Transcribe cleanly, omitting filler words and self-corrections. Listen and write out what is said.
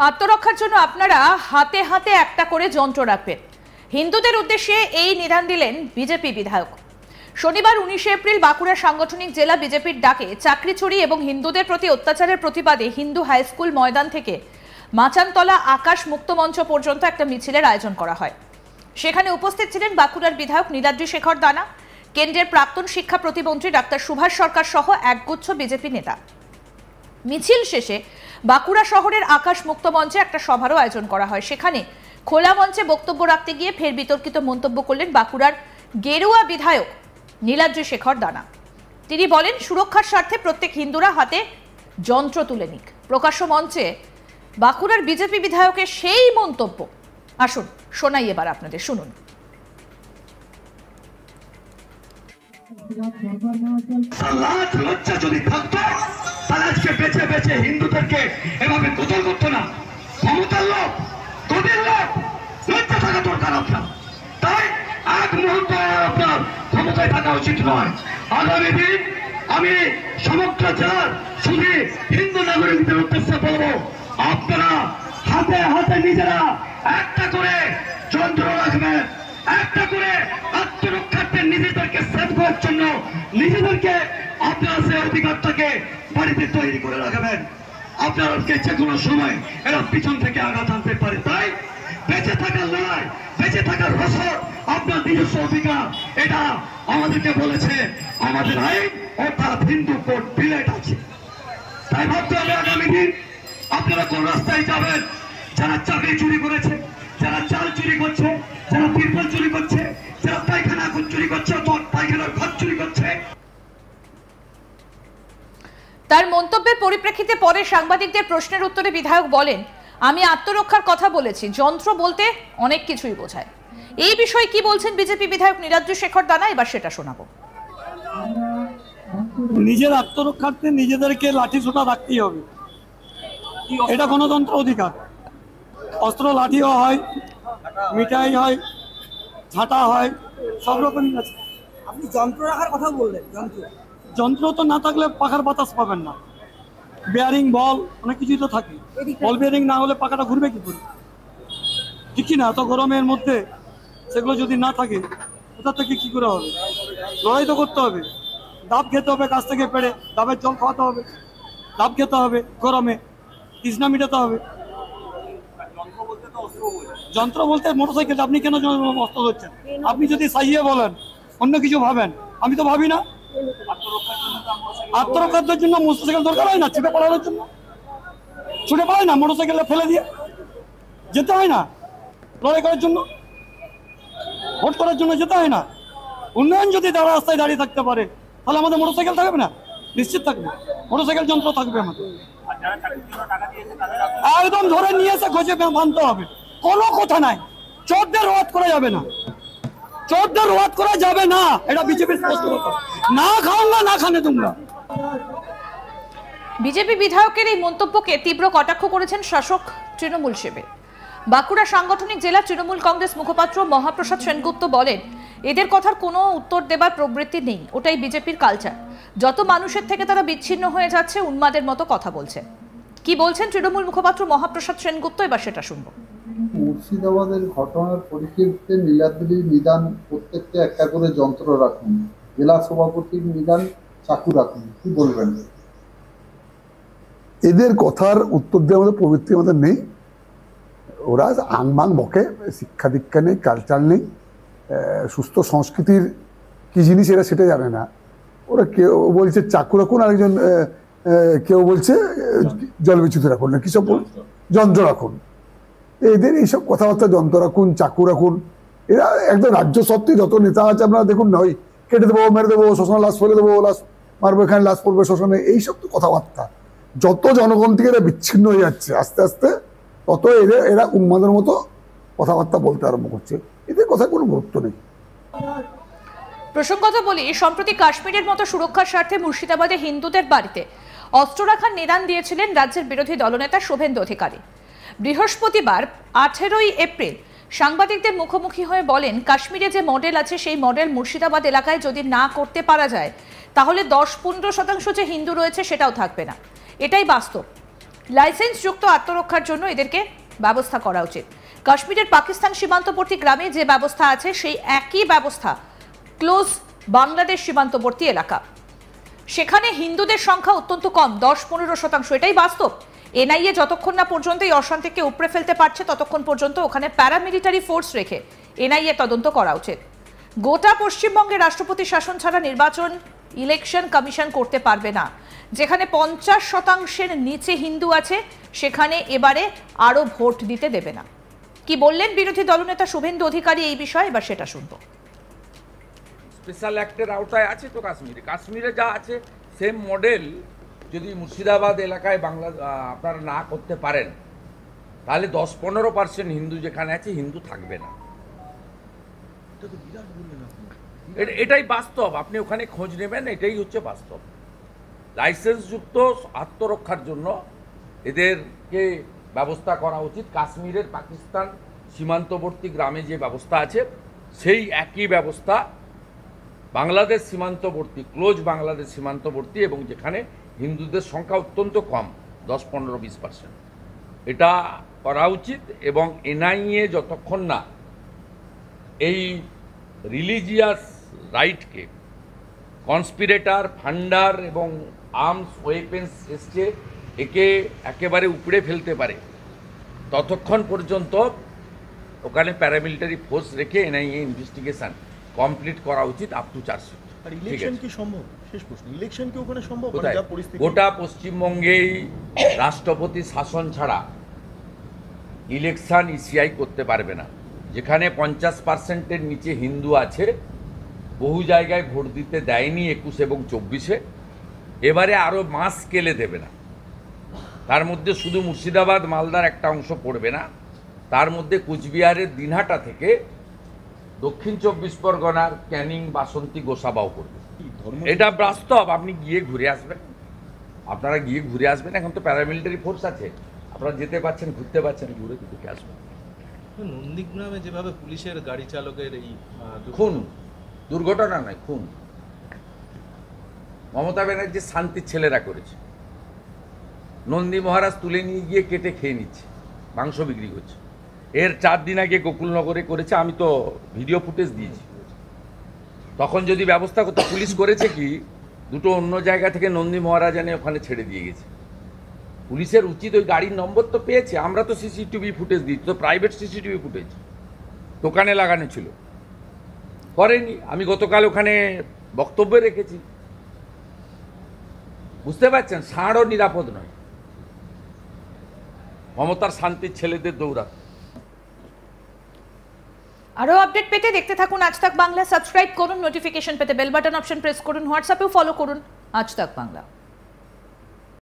আত্মরক্ষার জন্য আপনারা হাতে হাতে একটা করে যন্ত্র রাখবেন। হিন্দুদের উদ্দেশ্যে এই নিদান দিলেন বিজেপি বিধায়ক। শনিবার 19 এপ্রিল বাঁকুড়া সাংগঠনিক জেলা বিজেপির ডাকে চাকরি চুরি এবং হিন্দুদের প্রতি অত্যাচারের প্রতিবাদে হিন্দু হাই স্কুল ময়দান থেকে মাচানতলা আকাশ মুক্ত মঞ্চ পর্যন্ত একটা মিছিলের আয়োজন করা হয়। সেখানে উপস্থিত ছিলেন বাঁকুড়ার বিধায়ক নীলাদ্রি শেখর দানা, কেন্দ্রের প্রাক্তন শিক্ষা প্রতিমন্ত্রী ডাক্তার সুভাষ সরকার সহ একগুচ্ছ বিজেপি নেতা। মিছিল শেষে বাঁকুড়া শহরের আকাশ মুক্ত মঞ্চে একটা সভারও আয়োজন করা হয়। সেখানে খোলা মঞ্চে বক্তব্য রাখতে গিয়ে ফের বিতর্কিত মন্তব্য করলেন বাঁকুড়ার গেরুয়া বিধায়ক নীলাদ্রি শেখর দানা। তিনি বলেন, সুরক্ষার স্বার্থে প্রত্যেক হিন্দুরা হাতে যন্ত্র তুলে নিক। প্রকাশ্য মঞ্চে বাঁকুড়ার বিজেপি বিধায়কের সেই মন্তব্য আসুন শোনাই এবার আপনাদের, শুনুন। লজ্জা যদি থাকতো তাহলে আজকে বেছে বেছে হিন্দুদেরকে এভাবে কতল করতো না। ক্ষমতার লোক, তোদের লোক, লজ্জা থাকা দরকার আপনার। তাই এক মুহূর্ত আপনার ক্ষমতায় থাকা উচিত নয়। আগামী দিন আমি সমগ্র জেলার শুধু হিন্দু নাগরিকদের উদ্দেশ্যে বলবো, আপনারা হাতে হাতে নিজেরা একটা করে যন্ত্র রাখবেন, একটা করে আত্মরক্ষার্থে নিজেদেরকে সেভ করার জন্য নিজেদেরকে আপনারা সেই অধিকারটাকে বাড়িতে তৈরি করে রাখবেন। আপনাদেরকে যে কোনো সময় এরা পিছন থেকে আঘাত আনতে পারে। তাই বেঁচে থাকার লড়াই, বেঁচে থাকার রসদ আপনার নিজস্ব অধিকার, এটা আমাদেরকে বলেছে আমাদের আইন অর্থাৎ হিন্দু কোড বিলেট আছে। তাই ভাবতে হবে আগামী দিন আপনারা কোন রাস্তায় যাবেন। যারা চাকরি চুরি করেছে, যারা চাল চুরি করছে, যারা তিরপল চুরি করছে, যারা পায়খানা চুরি করছে, পায়খানার ঘর চুরি করছে। তার মন্তব্যের পরিপ্রেক্ষিতে পরে সাংবাদিকদের প্রশ্নের উত্তরে বিধায়ক বলেন, আমি আত্মরক্ষার কথা বলেছি, যন্ত্র বলতে অনেক কিছুই বোঝায়। এই বিষয়ে কি বলছেন বিজেপি বিধায়ক নীলাদ্রি শেখর দানা, এবার সেটা শোনাবো। নিজের আত্মরক্ষার্থে নিজেদেরকে লাঠি সোটা রাখতেই হবে, এটা গণতন্ত্র অধিকার। অস্ত্র লাঠিও হয়, মিঠাই হয়, ঝাঁটা হয়, সব রকমই আছে। আপনি যন্ত্র রাখার কথা বললেন, যন্ত্র তো না থাকলে পাখার বাতাস পাবেন না। বেয়ারিং, বল, অনেক কিছুই তো থাকে। বল বেয়ারিং না হলে পাখাটা ঘুরবে কি করে? ঠিক কি না? এত গরমের মধ্যে সেগুলো যদি না থাকে কোথা থেকে কি করে হবে? লড়াই তো করতে হবে, ডাব খেতে হবে, গাছ থেকে পেড়ে ডাবের জল খাওয়াতে হবে, ডাব খেতে হবে, গরমে তৃষ্ণা মেটাতে হবে। যন্ত্র বলতে মোটরসাইকেল। আপনি কেন অস্ত্র ধরছেন? আপনি যদি সাইয়ে বলেন, অন্য কিছু ভাবেন, আমি তো ভাবি না। আত্মরক্ষার জন্য মোটরসাইকেল দরকার হয় না? ছুটে পালানোর জন্য ছুটে পালায় না? মোটরসাইকেলটা ফেলে দিয়ে যেতে হয় না? লড়াই করার জন্য, ভোট করার জন্য যেতে হয় না? উন্নয়ন যদি তারা রাস্তায় দাঁড়িয়ে থাকতে পারে তাহলে আমাদের মোটরসাইকেল থাকবে না? নিশ্চিত থাকবে, মোটরসাইকেল যন্ত্র থাকবে আমাদের। একদম ধরে নিয়ে এসে খোঁজে বাঁধতে হবে, কোনো কথা নাই। চোরদের রোধ করা যাবে না, চোরদের রোধ করা যাবে না, এটা বিজেপির স্পষ্ট কথা। না খাওয়া না খানে তোমরা। বিজেপি বিধায়কের এই মন্তব্যকে তীব্র কটাক্ষ করেছেন শাসক তৃণমূল শিবির। বাঁকুড়া সাংগঠনিক জেলা তৃণমূল কংগ্রেস মুখপাত্র মহাপ্রসাদ সেনগুপ্ত বলেন, এদের কথার কোনো উত্তর দেবার প্রবৃত্তি নেই, ওটাই বিজেপির কালচার। যত মানুষের থেকে তারা বিচ্ছিন্ন হয়ে যাচ্ছে, উন্মাদের মতো কথা বলছে। কি বলছেন তৃণমূল মুখপাত্র মহাপ্রসাদ সেনগুপ্ত, এবার সেটা শুনবো। মুর্শিদাবাদের ঘটনার পরিপ্রেক্ষিতে নীলাদ্রির নিদান প্রত্যেককে একটা করে যন্ত্র রাখুন, জেলা সভাপতির নিদান চাকু রাখুন, কি বলবেন? এদের কথার উত্তর দেওয়ার মতো প্রবৃত্তি আমাদের নেই। ওরা আংমাং বকে, শিক্ষা দীক্ষা নেই, কালচার নেই, সুস্থ সংস্কৃতির কি জিনিস এরা সেটা জানে না। ওরা কেউ বলছে চাকু রাখুন, আরেকজন কেউ বলছে জল বিচ্যুত রাখুন, না কিসব যন্ত্র রাখুন। এদের এইসব কথাবার্তা, যন্ত্র রাখুন, চাকু রাখুন, এরা একদম রাজ্য সত্ত্বে যত নেতা আছে আপনারা দেখুন না, ওই কেটে দেবো, মেরে দেবো, শ্মশানে লাশ ফেলে দেবো, লাশ মারবো, এখানে লাশ পড়বে শ্মশানে, এইসব তো কথাবার্তা। যত জনগণ থেকে এরা বিচ্ছিন্ন হয়ে যাচ্ছে আস্তে আস্তে, তত এরা উন্মাদের মতো কথাবার্তা বলতে আরম্ভ করছে। এদের কথায় কোনো গুরুত্ব নেই। প্রসঙ্গত বলি, সম্প্রতি কাশ্মীরের মতো সুরক্ষার স্বার্থে মুর্শিদাবাদে হিন্দুদের বাড়িতে অস্ত্র রাখার নিদান দিয়েছিলেন রাজ্যের বিরোধী দলনেতা শুভেন্দু অধিকারী। বৃহস্পতিবার 18 এপ্রিল সাংবাদিকদের মুখোমুখি হয়ে বলেন, কাশ্মীরে যে মডেল আছে সেই মডেল মুর্শিদাবাদ এলাকায় যদি না করতে পারা যায় তাহলে 10-15% যে হিন্দু রয়েছে সেটাও থাকবে না, এটাই বাস্তব। লাইসেন্সযুক্ত আত্মরক্ষার জন্য এদেরকে ব্যবস্থা করা উচিত। কাশ্মীরের পাকিস্তান সীমান্তবর্তী গ্রামে যে ব্যবস্থা আছে সেই একই ব্যবস্থা ক্লোজ বাংলাদেশ সীমান্তবর্তী এলাকা, সেখানে হিন্দুদের সংখ্যা অত্যন্ত কম, 10-15%। এটাই বাস্তব। এনআইএ যতক্ষণ না পর্যন্ত এই অশান্তিকে উপড়ে ফেলতে পারছে ততক্ষণ পর্যন্ত ওখানে প্যারামিলিটারি ফোর্স রেখে এনআইএ তদন্ত করা উচিত। গোটা পশ্চিমবঙ্গে রাষ্ট্রপতি শাসন ছাড়া নির্বাচন ইলেকশন কমিশন করতে পারবে না। যেখানে 50%-এর নিচে হিন্দু আছে সেখানে এবারে আরো ভোট দিতে দেবে না। কি বললেন বিরোধী দলনেতা শুভেন্দু অধিকারী এই বিষয়ে, এবার সেটা শুনবো। স্পেশাল অ্যাক্টের আওতায় আছে তো কাশ্মীরে যা আছে সেম মডেল যদি মুর্শিদাবাদ এলাকায় আপনারা না করতে পারেন তাহলে 10-15% হিন্দু যেখানে আছে হিন্দু থাকবে না। এটাই বাস্তব, আপনি ওখানে খোঁজ নেবেন, এটাই হচ্ছে বাস্তব। লাইসেন্সযুক্ত আত্মরক্ষার জন্য এদেরকে ব্যবস্থা করা উচিত। কাশ্মীরের পাকিস্তান সীমান্তবর্তী গ্রামে যে ব্যবস্থা আছে সেই একই ব্যবস্থা বাংলাদেশ সীমান্তবর্তী, ক্লোজ বাংলাদেশ সীমান্তবর্তী, এবং যেখানে হিন্দুদের সংখ্যা অত্যন্ত কম, 10-15-20%, এটা করা উচিত। এবং এনআইএ যতক্ষণ না এই রিলিজিয়াস রাইটকে কনস্পিরেটার, ফান্ডার এবং আর্মস ওয়েপেন্স এসছে একে একেবারে উপড়ে ফেলতে পারে ততক্ষণ পর্যন্ত ওখানে প্যারামিলিটারি ফোর্স রেখে এনআইএ ইনভেস্টিগেশন কমপ্লিট করা উচিত আপ টু চার্জশিট। আর ইলেকশন কি সম্ভব? শেষ প্রশ্ন, ইলেকশন কি ওখানে সম্ভব? কোথায়? গোটা পশ্চিমবঙ্গেই রাষ্ট্রপতি শাসন ছাড়া ইলেকশন ইসিআই করতে পারবে না। যেখানে 50%-এর নিচে হিন্দু আছে, বহু জায়গায় ভোট দিতে দেয়নি 21 এবং 24-এ, এবারে আরও মাস স্কেলে দেবে না। তার মধ্যে শুধু মুর্শিদাবাদ মালদার একটা অংশ পড়বে না, তার মধ্যে কুচবিহারের দিনহাটা থেকে দক্ষিণ 24 পরগনার ক্যানিং, বাসন্তী, গোসাবাও করবে। এটা বাস্তব, আপনি গিয়ে ঘুরে আসবেন, আপনারা গিয়ে ঘুরে আসবেন। এখন তো প্যারামিলিটারি ফোর্স আছে, আপনারা যেতে পারছেন, ঘুরতে পারছেন, ঘুরে দেখে আসবেন। নন্দীগ্রামে যেভাবে পুলিশের গাড়ি চালকের এই খুন, দুর্ঘটনা নয়, খুন, মমতা ব্যানার্জির শান্তির ছেলেরা করেছে। নন্দী মহারাজ তুলে নিয়ে গিয়ে কেটে খেয়ে নিচ্ছে, মাংস বিক্রি করছে। এর 4 দিন আগে গোকুলনগরে করেছে, আমি তো ভিডিও ফুটেজ দিয়েছি। তখন যদি ব্যবস্থা করতে, পুলিশ করেছে কি, দুটো অন্য জায়গা থেকে নন্দী মহারাজ এনে ওখানে ছেড়ে দিয়ে গেছে। পুলিশের উচিত, ওই গাড়ির নম্বর তো পেয়েছে, আমরা তো সিসিটিভি ফুটেজ দিই, তো প্রাইভেট সিসিটিভি ফুটেজ দোকানে লাগানো ছিল, করেনি। আমি গতকাল ওখানে বক্তব্য রেখেছি। বুঝতে পারছেন, ষাঁড়ও নিরাপদ নয় মমতার শান্তির ছেলেদের দৌড়াতে। আরো আপডেট পেতে দেখতে থাকুন আজ তাক বাংলা। সাবস্ক্রাইব করুন, নোটিফিকেশন পেতে বেল বাটন অপশন প্রেস করুন, হোয়াটসঅ্যাপেও ফলো করুন আজ তাক বাংলা।